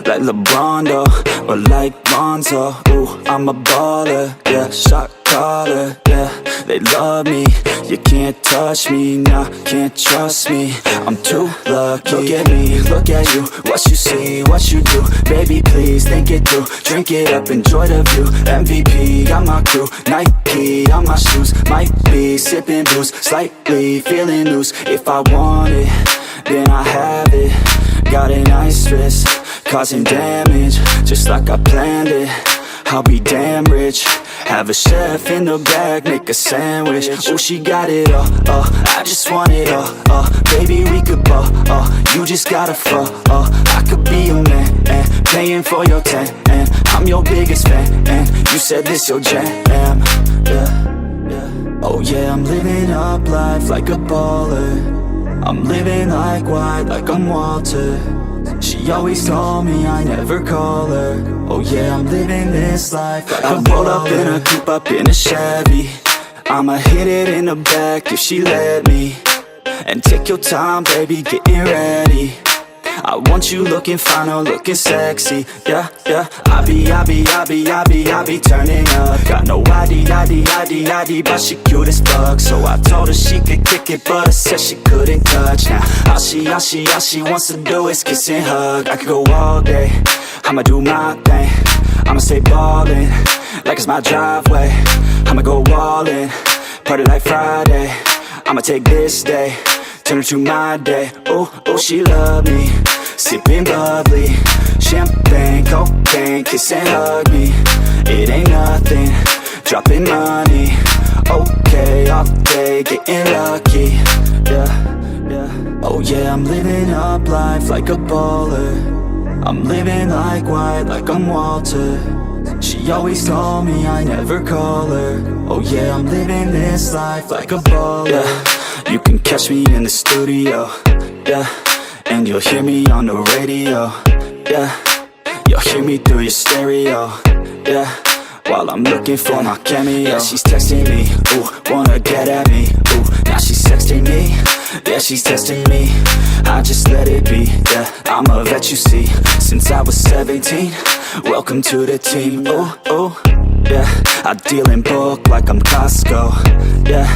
like LeBron though, or like Lonzo. Ooh, I'm a baller, yeah, shot caller, yeah. They love me, you can't touch me, nah, can't trust me. I'm too lucky. Look at me, look at you, what you see, what you do. Baby, please think it through. Drink it up, enjoy the view. MVP, got my crew, Nike on my shoes. Might be sipping booze, slightly feeling loose. If I want it, then I have it. Got an ice wrist, causing damage, just like I planned it. I'll be damn rich. Have a chef in the back, make a sandwich. Oh, she got it all, I just want it all, baby, we could ball, you just gotta fall, I could be your man, and paying for your tan, and I'm your biggest fan, and you said this your jam, yeah. Oh yeah, I'm living up life like a baller. I'm living like white, like I'm Walter. She always told me I never call her. Oh yeah, I'm living this life like I roll up in a coupe, up in a Chevy. I'ma hit it in the back if she let me. And take your time, baby, getting ready. I want you looking fine or looking sexy. Yeah, yeah. I be turning up. Got no ID, but she cute as fuck. So I told her she could kick it, but I said she couldn't touch. Now all she wants to do is kiss and hug. I could go all day, I'ma do my thing. I'ma stay ballin', like it's my driveway. I'ma go all in, party like Friday. I'ma take this day, turn it to my day. Oh, she love me, sipping bubbly, champagne, cocaine, kiss and hug me. It ain't nothing, dropping money. Okay, all day, getting lucky. Yeah. Oh yeah, I'm living up life like a baller. I'm living like white, like I'm Walter. She always told me I never call her. Oh yeah, I'm living this life like a baller. Yeah, you can catch me in the studio. Yeah, and you'll hear me on the radio. Yeah, you'll hear me through your stereo. Yeah, while I'm looking for my cameo. Yeah, she's texting me, ooh, wanna get at me. Ooh, now she's sexting me. Yeah, she's testing me, I just let it be. Yeah, I'm a vet, you see, since I was 17. Welcome to the team. Oh, yeah, I deal in bulk like I'm Costco. Yeah,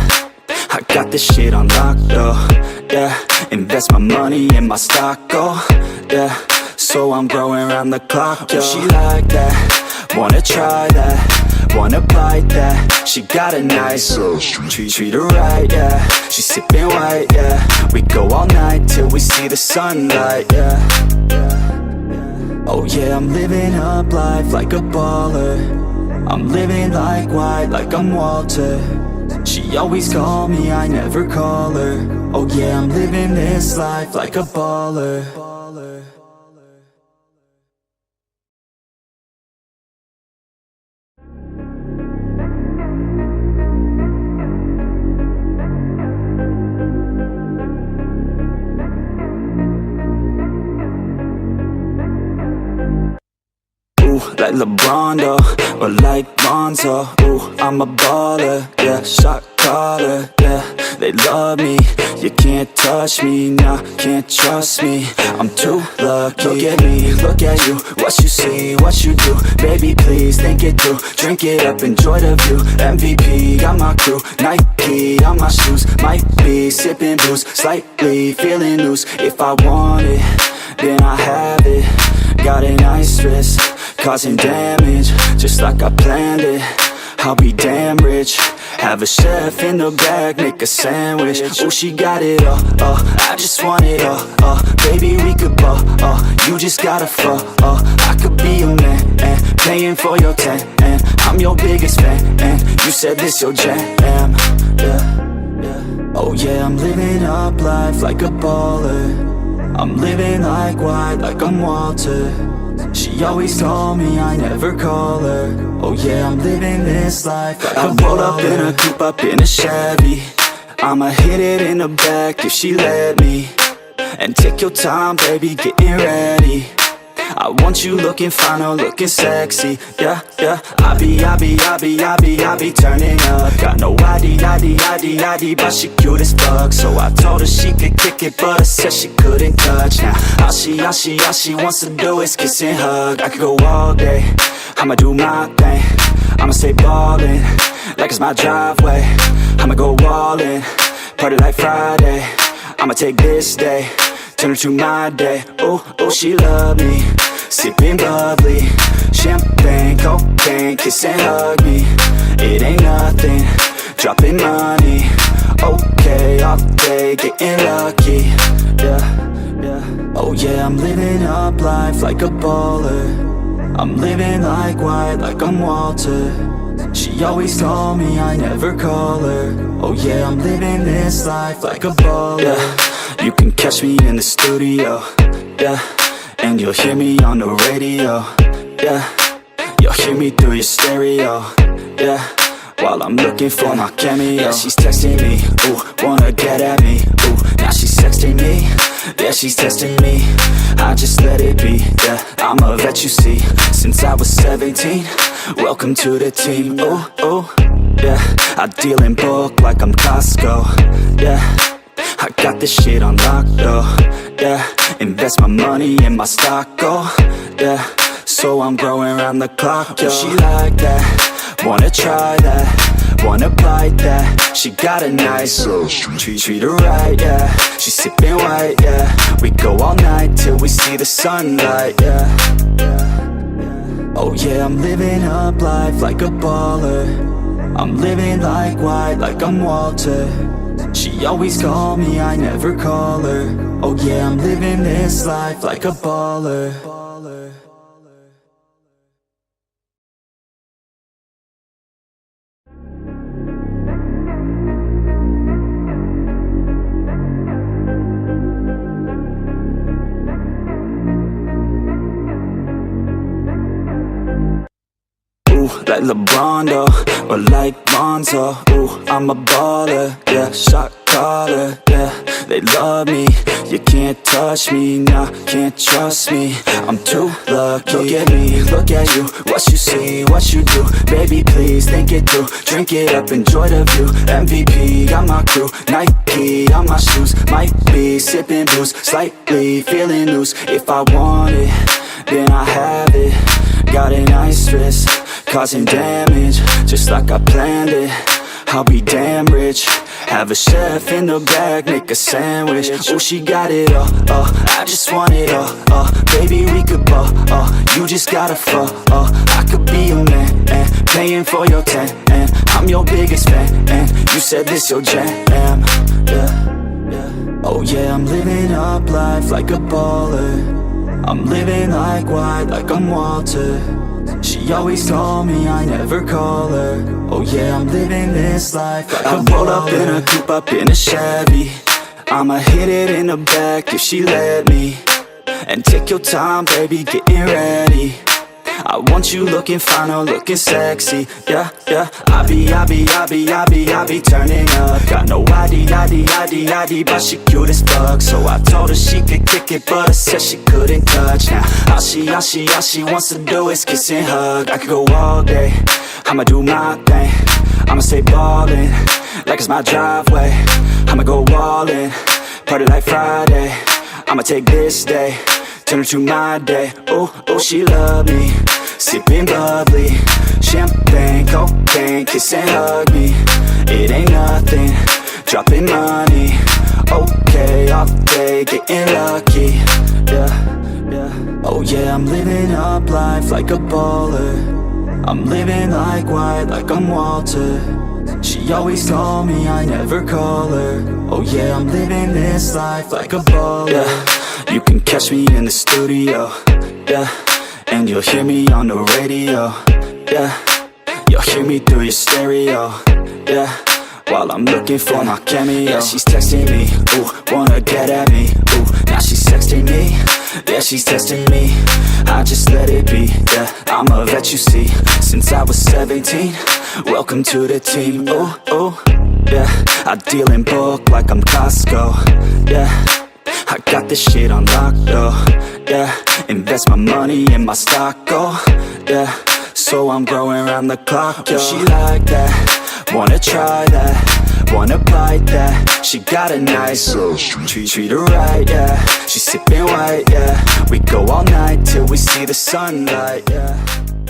I got this shit on lock though. Yeah, invest my money in my stock, oh yeah. So I'm growing around the clock, yo. She like that, wanna try that, wanna bite that. She got a nice treat her right, yeah. She sipping white, yeah. We go all night till we see the sunlight, yeah. Oh yeah, I'm living up life like a baller. I'm living like white, like I'm Walter. She always call me, I never call her. Oh yeah, I'm living this life like a baller. Like LeBron though, or like Lonzo. Ooh, I'm a baller, yeah, shot caller, yeah. They love me, you can't touch me, nah, can't trust me. I'm too lucky. Look at me, look at you, what you see, what you do. Baby, please think it through. Drink it up, enjoy the view. MVP, got my crew, Nike on my shoes. Might be sipping booze, slightly feeling loose. If I want it, then I have it. Got an ice wrist, causing damage, just like I planned it. I'll be damn rich. Have a chef in the back, make a sandwich. Oh, she got it all, I just want it all, baby, we could ball, you just gotta fall, I could be your man, and paying for your tan, and I'm your biggest fan, and you said this your jam, yeah. Oh yeah, I'm living up life like a baller. I'm living like white, like I'm Walter. She always told me I never call her. Oh yeah, I'm living this life like I roll up in a coupe, up in a Chevy. I'ma hit it in the back if she let me. And take your time, baby, getting ready. I want you looking fine or looking sexy. Yeah, yeah. I be turning up. Got no ID, but she cute as fuck. So I told her she could kick it, but I said she couldn't touch. Now all she wants to do is kiss and hug. I could go all day, I'ma do my thing. I'ma stay ballin', like it's my driveway. I'ma go all in, party like Friday. I'ma take this day, turn it to my day. Oh, oh, she love me, sipping bubbly, champagne, cocaine, kiss and hug me. It ain't nothing, dropping money. Okay, all day, getting lucky. Yeah, yeah. Oh yeah, I'm living up life like a baller. I'm living like white, like I'm Walter. She always told me I never call her. Oh yeah, I'm living this life like a baller. Yeah, you can catch me in the studio. Yeah, and you'll hear me on the radio. Yeah, you'll hear me through your stereo. Yeah, while I'm looking for my cameo. Yeah, she's texting me, ooh, wanna get at me. Ooh, now she's texting me, yeah, she's testing me. I just let it be, yeah, I'm a vet you see. Since I was 17, welcome to the team. Ooh, ooh, yeah, I deal in bulk like I'm Costco. Yeah, I got this shit on lock though. Yeah, invest my money in my stock, oh yeah. So I'm growing around the clock, yo. She like that, wanna try that, wanna bite that. She got a nice treat her right, yeah. She's sipping white, yeah. We go all night till we see the sunlight, yeah. Oh yeah, I'm living up life like a baller. I'm living like white, like I'm Walter. She always call me, I never call her. Oh yeah, I'm living this life like a baller. Like LeBron though, or like Lonzo. Ooh, I'm a baller, yeah, shot caller, yeah. They love me, you can't touch me, nah, can't trust me. I'm too lucky. Look at me, look at you, what you see, what you do. Baby, please think it through, drink it up, enjoy the view. MVP, got my crew, Nike on my shoes. Might be sipping booze, slightly feeling loose. If I want it, then I have it. Got an ice wrist, causing damage, just like I planned it. I'll be damn rich, have a chef in the back, make a sandwich. Oh, she got it all, I just want it all, baby, we could ball, you just gotta fall, I could be your man, and paying for your tan, and I'm your biggest fan, and you said this your jam, yeah. Oh yeah, I'm living up life like a baller. I'm living like white, like I'm Walter. She always told me I never call her. Oh yeah, I'm living this life like I roll up in a coupe, up in a Chevy. I'ma hit it in the back if she let me. And take your time, baby, getting ready. I want you looking fine or looking sexy. Yeah, yeah. I be turning up. Got no ID, but she cute as fuck. So I told her she could kick it, but I said she couldn't touch. Now all she wants to do is kiss and hug. I could go all day, I'ma do my thing. I'ma stay ballin', like it's my driveway. I'ma go all in, party like Friday. I'ma take this day, turn it to my day. Oh, oh, she love me, sipping bubbly, champagne, cocaine, kiss and hug me. It ain't nothing, dropping money. Okay, all day, getting lucky. Yeah, yeah. Oh yeah, I'm living up life like a baller. I'm living like white, like I'm Walter. She always told me I never call her. Oh yeah, I'm living this life like a baller. Yeah, you can catch me in the studio. Yeah, and you'll hear me on the radio. Yeah, you'll hear me through your stereo. Yeah, while I'm looking for my cameo. Yeah, she's texting me, ooh, wanna get at me. Ooh, now she's texting me, yeah, she's testing me. I just let it be, yeah, I'm a vet you see. Since I was 17, welcome to the team. Ooh, ooh, yeah, I deal in bulk like I'm Costco. Yeah, I got this shit on lock though. yeah. Invest my money in my stock, oh, yeah. So I'm growing around the clock, yo. She like that, wanna try that, wanna bite that. She got a nice treat her right, yeah. She's sipping white, yeah. We go all night till we see the sunlight, yeah.